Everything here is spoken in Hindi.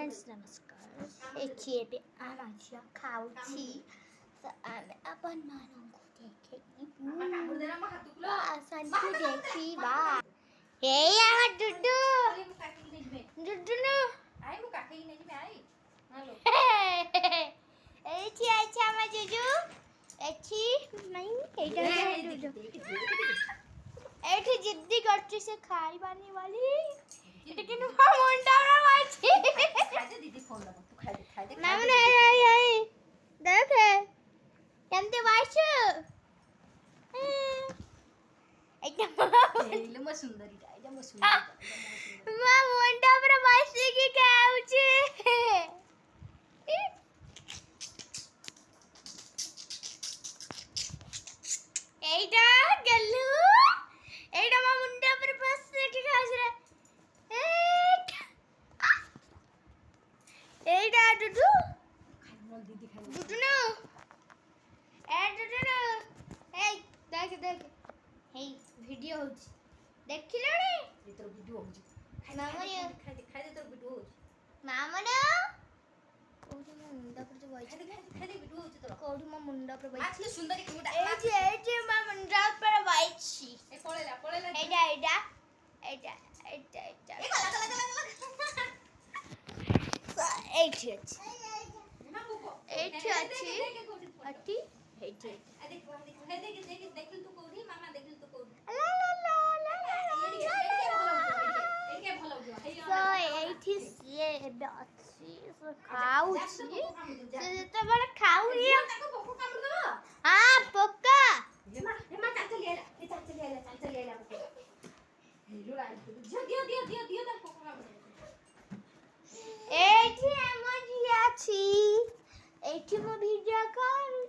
फ्रेंड्स नमस्कार एचीए आमाच्या खाऊची तर आम्ही आपण मानंगो देखेगी आसान तू देखी बा हे यार डुडू डुडू नो आई मुका कहीं नहीं में आई हेलो एची अच्छा मा जुजू एची नहीं एटा डुडू एठी जिद्दी करती से खाई बानी वाली लेकिन वो मुंडा में माची खादे दीदी फोन लगा तू खादे मैम ने आई देख केमते वाच एकदम सुंदरी एकदम सुंदरी मा मुंडा पर माची की खाऊची এইটা গেলু এইটা মা মুন্ডা पर बस की खास रे এইটা ডুডু खाई दीदी खाई ডুডু নো ডুডু নো এই দেখ দেখ এই ভিডিও হচ্ছে দেখিলনি ये तो वीडियो हो जी मामा ये खादे तो वीडियो हो मामा ना कोडी मा मुंडा पर जो वाइच खादे वीडियो हो तो कोडी मा मुंडा पर वाइच आज के सुंदरी की मुंडा এই যে মা মুন্ডা पर वाइच ए पळेला এইটা এইটা এইটা এইটা এইটা ए गला এইটি আছে ना बुको এইটি আছে আটি এইটি देखिल तू कोडी मामा देखिल तू कोडी লা লা লা লা एके भलो जो So, এইটি সিয়ে ଏବେ ଅଛି so ଖାଉଛି ସେ ଯେତେବେଳେ ଖାଉନି ताको बोको कामड़ दो ହଁ ପକା ये मां चाचा ले ला हेलो राई दियो ताको बोको कामड़ दो এইটি ଆମ ଝିଅ ଅଛି এইଠି ମୁଁ ଭିଡ଼ିଓ କଲ୍